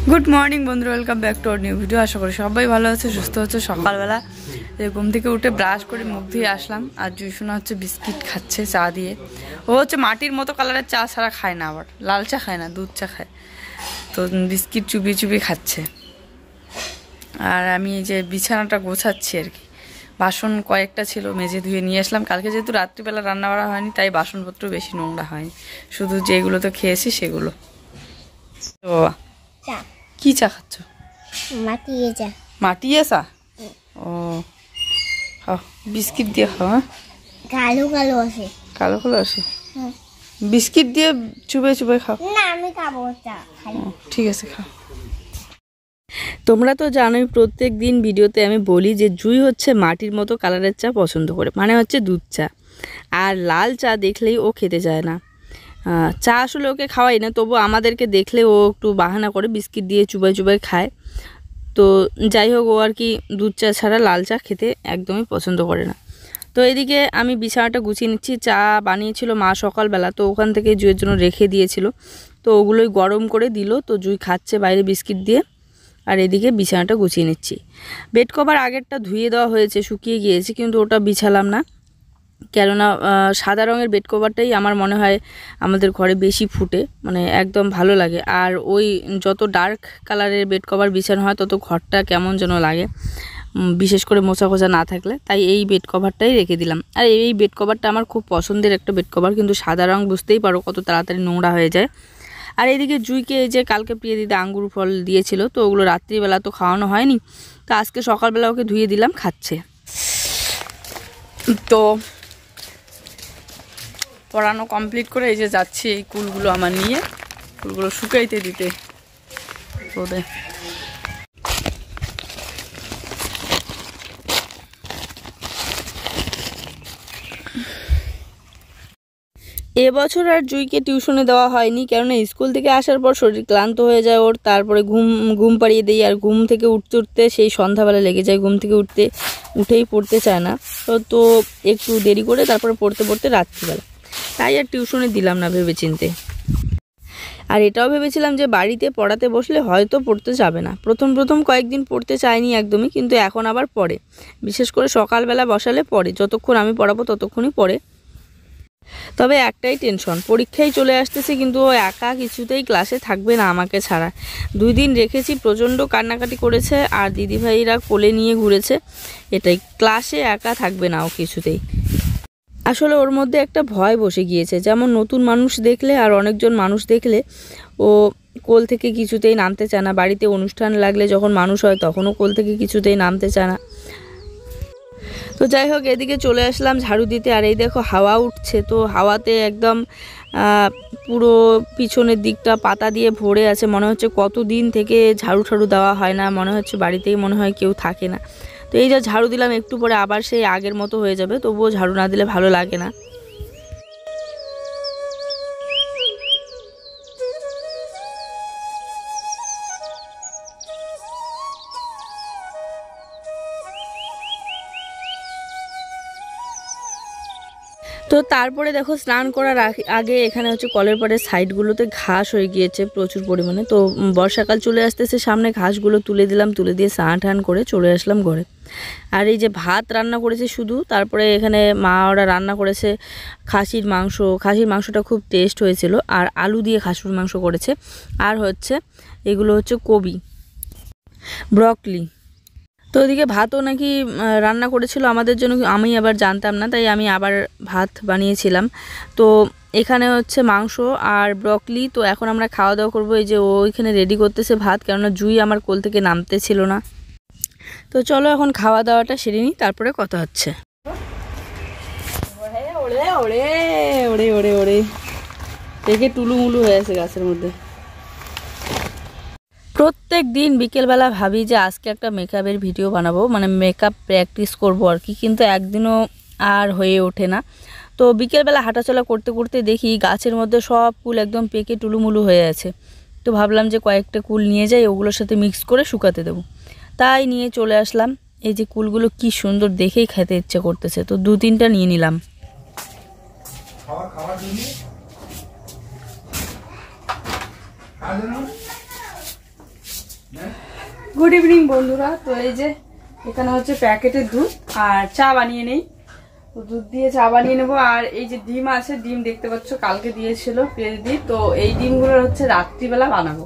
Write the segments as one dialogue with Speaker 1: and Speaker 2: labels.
Speaker 1: Good morning বন্ধুরা, welcome back to our new video. আশা করি সবাই ভালো আছে, সুস্থ আছে। সকালবেলা ঘুম থেকে উঠে ব্রাশ করে মুখ ধুয়ে আসলাম। আর জুইসোনা হচ্ছে বিস্কিট খাচ্ছে চা দিয়ে। ও হচ্ছে মাটির মতো কালারের চা ছাড়া খায় না, আবার লাল চা খায় না, দুধ চা খায়। তো বিস্কিট চুবিয়ে চুবিয়ে খাচ্ছে। আর আমি এই যে বিছানাটা গোছাচ্ছি আর কি। বাসন কয়েকটা ছিল, মেজে ধুয়ে নিয়ে আসলাম। কালকে যেহেতু রাত্রিবেলা রান্না করা হয়নি, তাই বাসনপত্র বেশি নোংরা হয়নি, শুধু যেগুলো তো খেয়েছি সেগুলো। তো কি চা খাচ্ছ?
Speaker 2: মাটিয়ে চা।
Speaker 1: মাটিয়ে চা? ও খাও, বিস্কিট দিয়ে খাও। হ্যাঁ,
Speaker 2: কালো কালো আছে।
Speaker 1: কালো কালো আছে, বিস্কিট দিয়ে চুবে চুবে খাও।
Speaker 2: না, আমি খাবো চা।
Speaker 1: ঠিক আছে, খাও। তোমরা তো জানোই, প্রত্যেক দিন ভিডিওতে আমি বলি যে জুই হচ্ছে মাটির মতো কালারের চা পছন্দ করে, মানে হচ্ছে দুধ চা। আর লাল চা দেখলেই ও খেতে চায় না। চা আসলে ওকে খাওয়াই না, তবু আমাদেরকে দেখলে ও একটু বাহানা করে বিস্কিট দিয়ে চুবাই চুবাই খায়। তো যাই হোক, ও আর কি দুধ চা ছাড়া লাল চা খেতে একদমই পছন্দ করে না। তো এদিকে আমি বিছানাটা গুছিয়ে নিচ্ছি। চা বানিয়েছিল মা সকালবেলা, তো ওখান থেকে জুইয়ের জন্য রেখে দিয়েছিল। তো ওগুলোই গরম করে দিল, তো জুই খাচ্ছে বাইরে বিস্কিট দিয়ে। আর এদিকে বিছানাটা গুছিয়ে নিচ্ছি। বেড কভার আগেরটা ধুয়ে দেওয়া হয়েছে, শুকিয়ে গিয়েছে, কিন্তু ওটা বিছালাম না। কেননা সাদা রঙের বেড কভারটাই আমার মনে হয় আমাদের ঘরে বেশি ফুটে, মানে একদম ভালো লাগে। আর ওই যত ডার্ক কালারের বেড কভার বিছানো হয় তত ঘরটা কেমন যেন লাগে, বিশেষ করে মোছা খোঁচা না থাকলে। তাই এই বেড কভারটাই রেখে দিলাম। আর এই বেড কভারটা আমার খুব পছন্দের একটা বেড কভার, কিন্তু সাদা রঙ বুঝতেই পারো কত তাড়াতাড়ি নোংরা হয়ে যায়। আর এইদিকে জুইকে এই যে কালকে প্রিয় দিদি আঙ্গুর ফল দিয়েছিল, তো ওগুলো রাত্রিবেলা তো খাওয়ানো হয়নি, তো আজকে সকালবেলা ওকে ধুয়ে দিলাম, খাচ্ছে। তো পড়ানো কমপ্লিট করে এই যে যাচ্ছি এই কুলগুলো আমার নিয়ে, কুলগুলো শুকাইতে দিতে রোদে। এবছর আর জুইকে টিউশনে দেওয়া হয়নি, কেননা স্কুল থেকে আসার পর শরীর ক্লান্ত হয়ে যায় ওর। তারপরে ঘুম পাড়িয়ে দিই, আর ঘুম থেকে উঠতে উঠতে সেই সন্ধ্যাবেলা লেগে যায়। ঘুম থেকে উঠেই পড়তে চায় না, তো একটু দেরি করে তারপরে পড়তে রাত্রিবেলা। তাই আর টিউশনে দিলাম না ভেবেচিন্তে। আর এটাও ভেবেছিলাম যে বাড়িতে পড়াতে বসলে হয়তো পড়তে যাবে না। প্রথম কয়েকদিন পড়তে চায়নি একদমই, কিন্তু এখন আবার পড়ে। বিশেষ করে সকালবেলা বসালে পড়ে, যতক্ষণ আমি পড়াবো ততক্ষণই পড়ে। তবে একটাই টেনশন, পরীক্ষায় চলে আসতেছে, কিন্তু ও একা কিছুতেই ক্লাসে থাকবে না আমাকে ছাড়া। 2 দিন রেখেছি, প্রচণ্ড কান্নাকাটি করেছে, আর দিদিভাইরা কোলে নিয়ে ঘুরেছে। এটাই, ক্লাসে একা থাকবে না ও কিছুতেই। আসলে ওর মধ্যে একটা ভয় বসে গিয়েছে, যেমন নতুন মানুষ দেখলে আর অনেকজন মানুষ দেখলে ও কোল থেকে কিছুতেই নামতে চায় না। বাড়িতে অনুষ্ঠান লাগলে যখন মানুষ হয় তখনও কোল থেকে কিছুতেই নামতে চায় না। তো যাই হোক, এদিকে চলে আসলাম ঝাড়ু দিতে। আর এই দেখো হাওয়া উঠছে, তো হাওয়াতে একদম পুরো পিছনের দিকটা পাতা দিয়ে ভরে আছে। মনে হচ্ছে কতদিন থেকে ঝাড়ু দেওয়া হয় না, মনে হচ্ছে বাড়িতেই মনে হয় কেউ থাকে না। তো এই যে ঝাড়ু দিলাম, একটু পরে আবার সেই আগের মতো হয়ে যাবে, তবুও ঝাড়ু না দিলে ভালো লাগে না। তো তারপরে দেখো, স্নান করার আগে এখানে হচ্ছে কলের পাড়ের সাইডগুলোতে ঘাস হয়ে গিয়েছে প্রচুর পরিমাণে। তো বর্ষাকাল চলে আসতেছে সামনে, ঘাসগুলো তুলে দিলাম, তুলে দিয়ে স্নান টান করে চলে আসলাম ঘরে। আর এই যে ভাত রান্না করেছে শুধু, তারপরে এখানে মা ওরা রান্না করেছে খাসির মাংসটা খুব টেস্ট হয়েছিল। আর আলু দিয়ে খাসির মাংস করেছে। আর হচ্ছে এগুলো হচ্ছে কবি, ব্রকলি। তো ওইদিকে ভাতও নাকি রান্না করেছিল আমাদের জন্য, আমি আবার জানতাম না, তাই আমি আবার ভাত বানিয়েছিলাম। তো এখানে হচ্ছে মাংস আর ব্রকলি। তো এখন আমরা খাওয়া দাওয়া করবো। এই যে ও এখানে রেডি করতেছে ভাত, কেননা জুই আমার কোল থেকে নামতে ছিল না। তো চলো এখন খাওয়া দাওয়াটা সেরে নিই, তারপরে কথা হচ্ছে। ওরে ওরে ওরে ওরে ওরে দেখে টুলুমুলু হয়ে আছে গাছের মধ্যে। প্রত্যেক দিন বিকেলবেলা ভাবি যে আজকে একটা মেকআপের ভিডিও বানাবো, মানে মেকআপ প্র্যাকটিস করবো আর কি, কিন্তু একদিনও আর হয়ে ওঠে না। তো বিকেলবেলা হাঁটাচলা করতে করতে দেখি গাছের মধ্যে সব কুল একদম পেকে টুলুমুলু হয়ে আছে। তো ভাবলাম যে কয়েকটা কুল নিয়ে যাই, ওগুলোর সাথে মিক্স করে শুকাতে দেবো। তাই নিয়ে চলে আসলাম। এই যে কুলগুলো কি সুন্দর, দেখেই খেতে ইচ্ছে করতেছে, তো 2-3টা নিয়ে নিলাম। গুড ইভিনিং বন্ধুরা। তো এই যে এখানে হচ্ছে প্যাকেটের দুধ আর চা বানিয়ে নেই, তো দুধ দিয়ে চা বানিয়ে নেবো। আর এই যে ডিম আছে, ডিম দেখতে পাচ্ছ কালকে দিয়েছিল পেঁয়াজি, তো এই ডিমগুলো হচ্ছে রাত্রিবেলা বানাবো,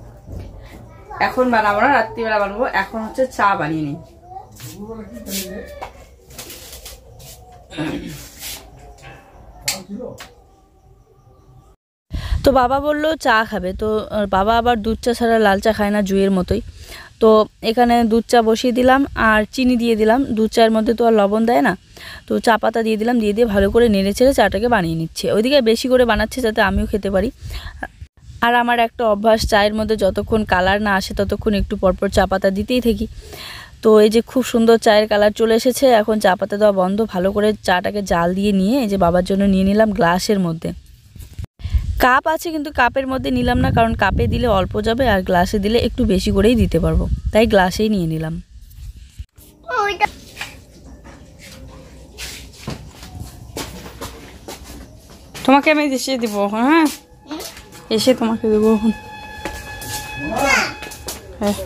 Speaker 1: এখন বানাবো না, রাত্রিবেলা বানাবো। এখন হচ্ছে চা বানিয়ে নেই। তো বাবা বললো চা খাবে, তো বাবা আবার দুধ চা ছাড়া লাল চা খায় না, জুয়ের মতোই। তো এখানে দুধ চা বসিয়ে দিলাম আর চিনি দিয়ে দিলাম। দুধ চায়ের মধ্যে তো আর লবণ দেয় না, তো চা পাতা দিয়ে দিলাম, দিয়ে দিয়ে ভালো করে নেড়ে ছেড়ে চাটাকে বানিয়ে নিচ্ছে। ওইদিকে বেশি করে বানাচ্ছে যাতে আমিও খেতে পারি। আর আমার একটা অভ্যাস, চায়ের মধ্যে যতক্ষণ কালার না আসে ততক্ষণ একটু পরপর চা পাতা দিতেই থাকি। তো এই যে খুব সুন্দর চায়ের কালার চলে এসেছে, এখন চা পাতা দেওয়া বন্ধ। ভালো করে চাটাকে জাল দিয়ে নিয়ে এই যে বাবার জন্য নিয়ে নিলাম গ্লাসের মধ্যে। কাপ আছে কিন্তু কাপের মধ্যে নিলাম না, কারণ কাপে দিলে অল্প যাবে আর গ্লাসে দিলে একটু বেশি করেই দিতে পারবো, তাই গ্লাসেই নিয়ে নিলাম। তোমাকে আমি এসে দিব, হ্যাঁ এসে তোমাকে দেবো এখন। হ্যাঁ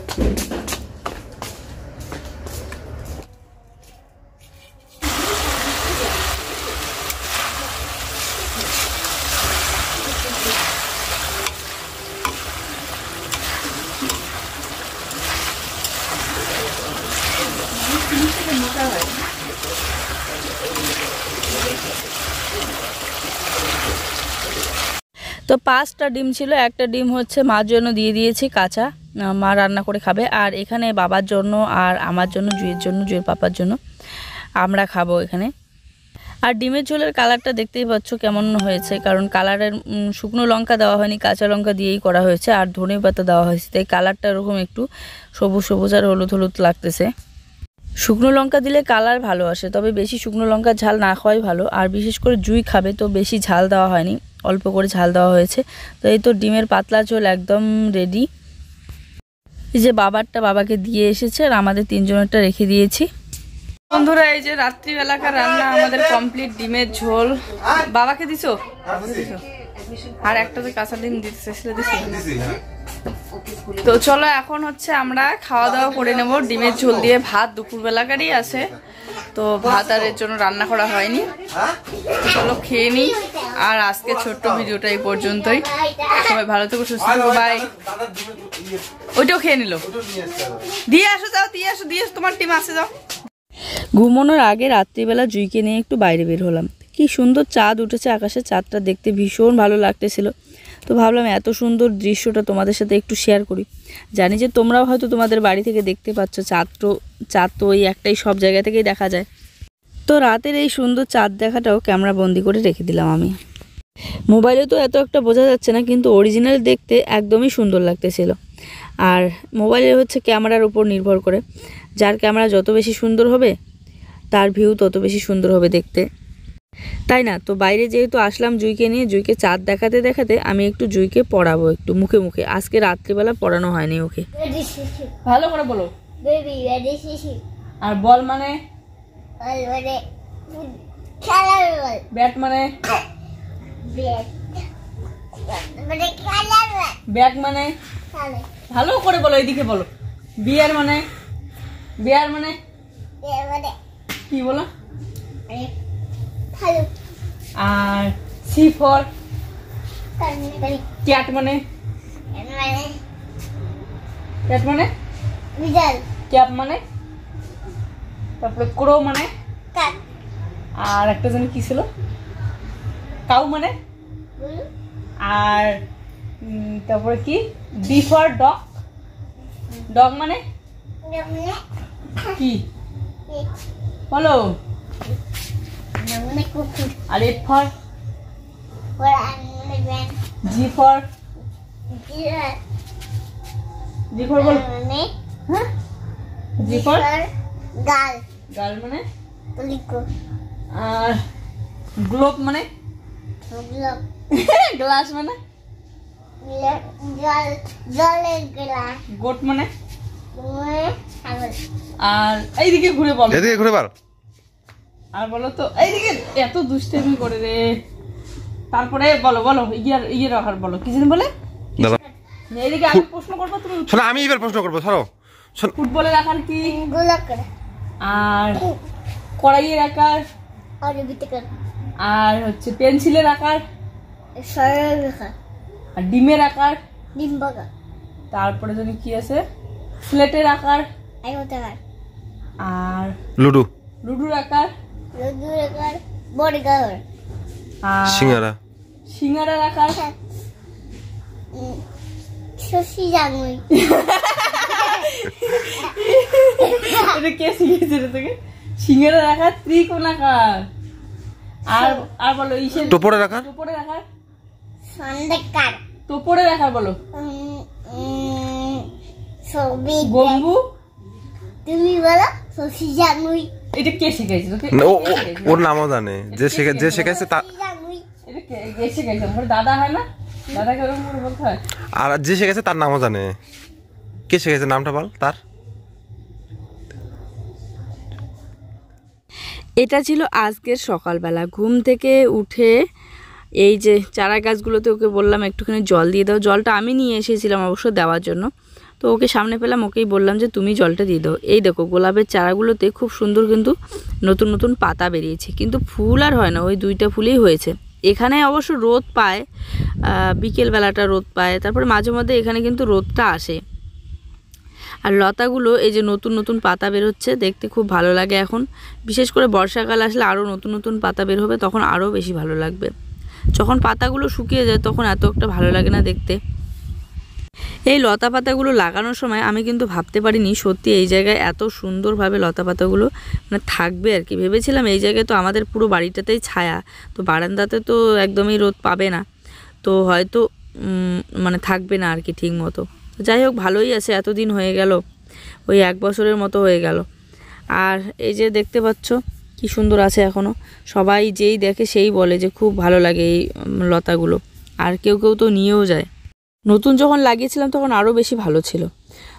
Speaker 1: তো 5টা ডিম ছিল, একটা ডিম হচ্ছে মার জন্য দিয়ে দিয়েছি কাঁচা, মা রান্না করে খাবে। আর এখানে বাবার জন্য আর আমার জন্য, জুয়ের জন্য, জুয়ের পাপার জন্য আমরা খাবো এখানে। আর ডিমের ঝোলের কালারটা দেখতেই পাচ্ছ কেমন হয়েছে, কারণ কালারের শুকনো লঙ্কা দেওয়া হয়নি, কাঁচা লঙ্কা দিয়েই করা হয়েছে, আর ধনে পাতা দেওয়া হয়েছে, তাই কালারটা এরকম একটু সবুজ সবুজ আর হলুদ হলুদ লাগতেছে। শুকনো লঙ্কা দিলে কালার ভালো আসে, তবে বেশি শুকনো লঙ্কা ঝাল না খাওয়াই ভালো। আর বিশেষ করে জুই খাবে, তো বেশি ঝাল দেওয়া হয়নি, অল্প করে ঝাল দেওয়া হয়েছে। তো এই তো ডিমের পাতলা ঝোল একদম রেডি। এই যে বাবারটা বাবাকে দিয়ে এসেছে আর আমাদের 3 জনেরটা রেখে দিয়েছি। বন্ধুরা এই যে রাত্রিবেলাকার রান্না আমাদের কমপ্লিট। ডিমের ঝোল বাবাকে দিছো, আর একটা তো কাঁচা ডিম দিচ্ছে। তো চলো এখন হচ্ছে আমরা খাওয়া দাওয়া করে নেব ডিমের ঝোল দিয়ে। ভাত দুপুরবেলাকারই আছে, তো ভাত আর এর জন্য রান্না করা হয়নি। চলো খেয়ে নিই। আর আজকে ছোট্ট ভিডিওটা এই পর্যন্তই। সবাই ভালো থেকো, সুস্থ থেকো, বাই। ওইটাও খেয়ে নিল, দিয়ে আসো, যাও দিয়ে আসো, দিয়ে তোমার টিম আসে, যাও। ঘুমানোর আগে রাত্রিবেলা জুইকে নিয়ে একটু বাইরে বের হলাম। কি সুন্দর চাঁদ উঠেছে আকাশে, চাঁদটা দেখতে ভীষণ ভালো লাগতেছিল। তো ভাবলাম এত সুন্দর দৃশ্যটা তোমাদের সাথে একটু শেয়ার করি। জানি যে তোমরাও হয়তো তোমাদের বাড়ি থেকে দেখতে পাচ্ছ, চাঁদ তো ওই একটাই, সব জায়গা থেকেই দেখা যায়। তো রাতের এই সুন্দর চাঁদ দেখাটাও ক্যামেরা বন্দি করে রেখে দিলাম আমি। মোবাইলে তো এত একটা বোঝা যাচ্ছে না, কিন্তু অরিজিনাল দেখতে একদমই সুন্দর লাগতেছিল। আর মোবাইলে হচ্ছে ক্যামেরার উপর নির্ভর করে, যার ক্যামেরা যত বেশি সুন্দর হবে তার ভিউ তত বেশি সুন্দর হবে দেখতে, তাই না? তো বাইরে যেহেতু আসলাম জুইকে নিয়ে, জুইকে চাঁদ দেখাতে দেখাতে আমি একটু জুইকে পড়াবো, একটু মুখে মুখে। আজকে রাত্রিবেলা পড়ানো হয়নি ওকে। ভালো করে বলো। আর বল মানে ব্যাট মানে ব্যাট মানে ভালো করে বলো, এইদিকে বলো। বিয়ার মানে কি বলো? আর সি ফর ক্যাট মানে ক্যাপ মানে, তারপরে ক্রো মানে, আর একটা যেন কি ছিল, কাউ মানে, আর তারপরে কি ডি ফর ডগ মানে কি বলো? আর এফ ফর জি ফর বল। হ্যাঁ জি ফর গার্ল মানে, আর গ্লোব মানে, গ্লাস মানে, গোট মানে। আর এইদিকে ঘুরে বলো,
Speaker 3: এদিকে ঘুরে বল।
Speaker 1: আর বলো তো এইদিকে, এত দুষ্টামি করে রে। তারপরে বলো বলো ইয়ে রাখার বলো, কি জানি বলে। এইদিকে আমি প্রশ্ন করবো, তুমি
Speaker 3: শোনো, আমি এবার প্রশ্ন করবো। ধরো
Speaker 1: ফুটবলের আকার কি?
Speaker 2: গোলাকার।
Speaker 1: আর কড়াইয়ের আকার?
Speaker 2: আর বৃত্তাকার।
Speaker 1: আর হচ্ছে পেন্সিলের আকার?
Speaker 2: সরলরেখা।
Speaker 1: আর ডিমের আকার?
Speaker 2: ডিম্বাকার।
Speaker 1: তারপরে জানি কি আছে, স্লেটের আকার?
Speaker 2: আয়তাকার।
Speaker 1: আর
Speaker 3: লুডুর
Speaker 1: আকার?
Speaker 2: লুডুর আকার বর্গাকার।
Speaker 1: আর সিঙ্গারার আকার?
Speaker 2: শশী জানুই।
Speaker 1: এটা কে শিখেছে রে তোকে? সিঙ্গারার আকার ত্রিকোণাকার। আর বলো ইসের
Speaker 3: টোপরের আকার?
Speaker 2: সন্দেকার।
Speaker 1: টোপরের আকার বলো।
Speaker 2: ছবি
Speaker 1: গম্বু।
Speaker 2: তুমি বলো শশী জানুই।
Speaker 1: এটা কে শিখাইছে তোকে?
Speaker 3: ওর নামও জানে, যে শেখাইছে তা।
Speaker 1: এটা কে শিখাইছে? আমার দাদা হয় না? দাদাকে ওরকম করে বলতে হয়।
Speaker 3: আর যে শেখাইছে তার নামও জানে। কে শেখাইছে নামটা বল তার।
Speaker 1: এটা ছিল আজকের সকালবেলা। ঘুম থেকে উঠে এই যে চারা গাছগুলোতে ওকে বললাম একটুখানি জল দিয়ে দাও। জলটা আমি নিয়ে এসেছিলাম অবশ্য দেওয়ার জন্য। তো ওকে সামনে পেলাম, ওকেই বললাম যে তুমি জলটা দিয়ে দাও। এই দেখো গোলাপের চারাগুলোতে খুব সুন্দর কিন্তু নতুন নতুন পাতা বেরিয়েছে, কিন্তু ফুল আর হয় না, ওই 2টা ফুলই হয়েছে। এখানে অবশ্য রোদ পায়, বিকেলবেলাটা রোদ পায়, তারপরে মাঝে মধ্যে এখানে কিন্তু রোদটা আসে। আর লতাগুলো এই যে নতুন নতুন পাতা বের হচ্ছে, দেখতে খুব ভালো লাগে এখন। বিশেষ করে বর্ষাকাল আসলে আরও নতুন নতুন পাতা বের হবে, তখন আরও বেশি ভালো লাগবে। যখন পাতাগুলো শুকিয়ে যায় তখন এত একটা ভালো লাগে না দেখতে। এই লতা পাতাগুলো লাগানোর সময় আমি কিন্তু ভাবতে পারিনি সত্যি এই জায়গায় এত সুন্দরভাবে লতা পাতাগুলো মানে থাকবে আর কি। ভেবেছিলাম এই জায়গায় তো আমাদের পুরো বাড়িটাতেই ছায়া, তো বারান্দাতে তো একদমই রোদ পাবে না, তো হয়তো মানে থাকবে না আর কি ঠিক মতো। যাই হোক ভালোই আছে, এতদিন হয়ে গেল, ওই 1 বছরের মতো হয়ে গেল। আর এই যে দেখতে পাচ্ছ কি সুন্দর আছে এখনও। সবাই যেই দেখে সেই বলে যে খুব ভালো লাগে এই লতাগুলো, আর কেউ কেউ তো নিয়েও যায়। নতুন যখন লাগিয়েছিলাম তখন আরও বেশি ভালো ছিল।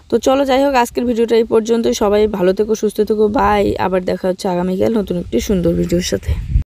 Speaker 1: তো চলো যাই হোক আজকের ভিডিওটা এই পর্যন্তই। সবাই ভালো থেকো, সুস্থ থেকো, বাই। আবার দেখা হচ্ছে আগামীকাল নতুন একটি সুন্দর ভিডিওর সাথে।